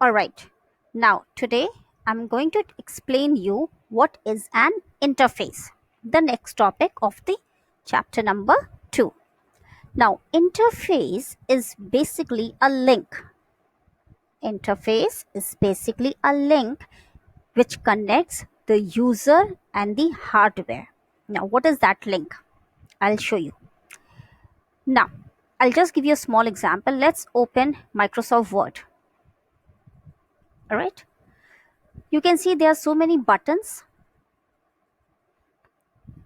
All right. Now, today I'm going to explain you what is an interface. The next topic of the chapter number 2. Now, interface is basically a link. Interface is basically a link which connects the user and the hardware. Now, what is that link? I'll show you. Now, I'll just give you a small example. Let's open Microsoft Word. All right. You can see there are so many buttons.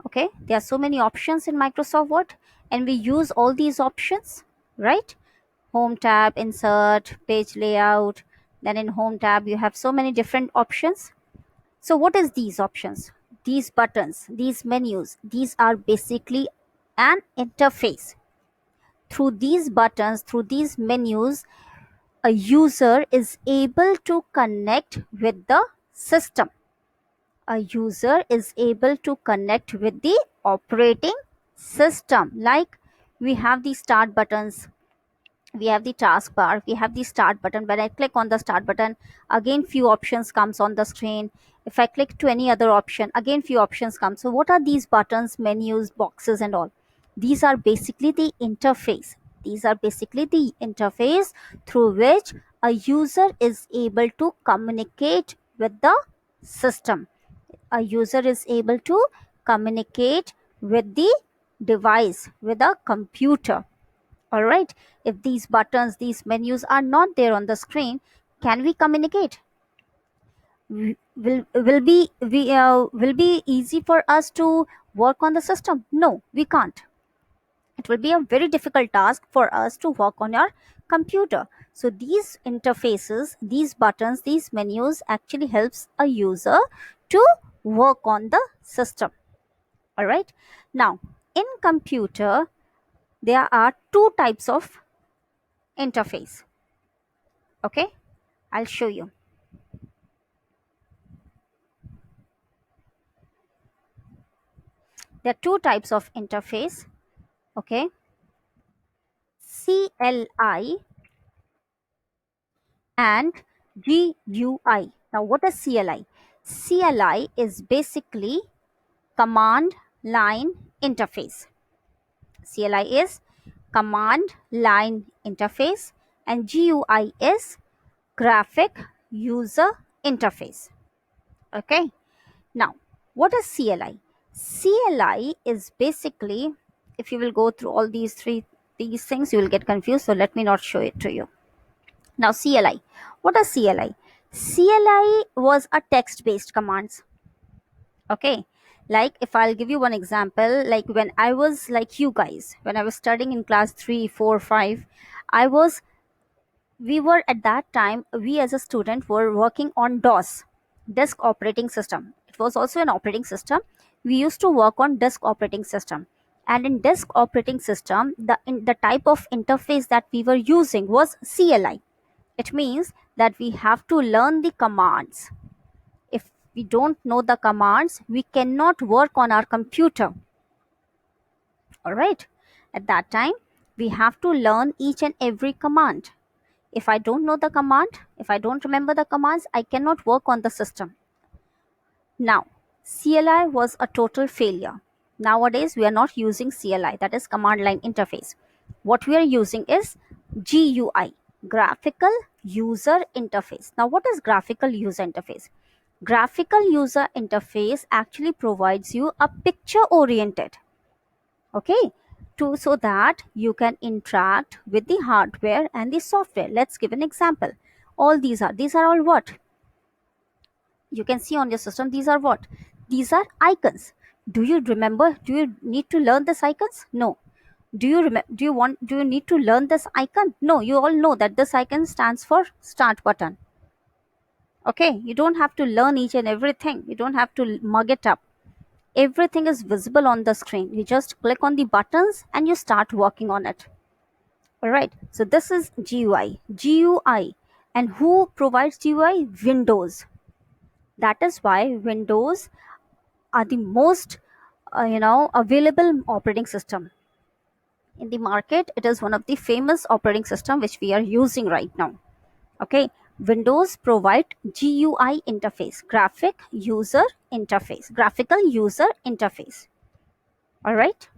Okay, there are so many options in Microsoft Word, and we use all these options, right? Home tab, insert, page layout. Then in home tab, you have so many different options. So, what is these options? These buttons, these menus, these are basically an interface. Through these buttons, through these menus, a user is able to connect with the system. A user is able to connect with the operating system. Like we have the start buttons, we have the taskbar, we have the start button. When I click on the start button, again few options comes on the screen. If I click to any other option, again few options come. So what are these buttons, menus, boxes and all? These are basically the interface. These are basically the interface through which a user is able to communicate with the system. A user is able to communicate with the device, with a computer. All right. If these buttons, these menus are not there on the screen, can we communicate? Will be easy for us to work on the system? No, we can't. It will be a very difficult task for us to work on your computer. So these interfaces, these buttons, these menus actually helps a user to work on the system. All right. Now, in computer, there are two types of interface. Okay, I'll show you. There are two types of interface. Okay, CLI and GUI. Now, what is CLI? CLI is basically command line interface. CLI is command line interface, and GUI is graphic user interface. Okay, now what is CLI? CLI is basically, if you will go through all these things, you will get confused. So let me not show it to you. Now CLI. What is CLI? CLI was a text based commands. Okay. Like if I'll give you one example, like when I was like you guys, when I was studying in class 3, 4, 5, I was we were at that time, we as a student were working on DOS, disk operating system. It was also an operating system. We used to work on disk operating system, and in disk operating system, the type of interface that we were using was CLI. It means that we have to learn the commands. If we don't know the commands, we cannot work on our computer. All right, at that time we have to learn each and every command. If I don't know the command, if I don't remember the commands, I cannot work on the system. Now, CLI was a total failure. Nowadays, we are not using CLI, that is command line interface. What we are using is GUI, graphical user interface. Now, what is graphical user interface? Graphical user interface actually provides you a picture oriented, okay, to so that you can interact with the hardware and the software. Let's give an example. All these are all what you can see on your system. These are what? These are icons. Do you remember? Do you need to learn this icons? No. Do you need to learn this icon? No. You all know that this icon stands for start button. Okay, you don't have to learn each and everything. You don't have to mug it up. Everything is visible on the screen. You just click on the buttons and you start working on it. All right, so this is GUI. And who provides GUI? Windows. That is why Windows are the most available operating system in the market. It is one of the famous operating system which we are using right now. Okay, Windows provide GUI interface, graphical user interface. All right.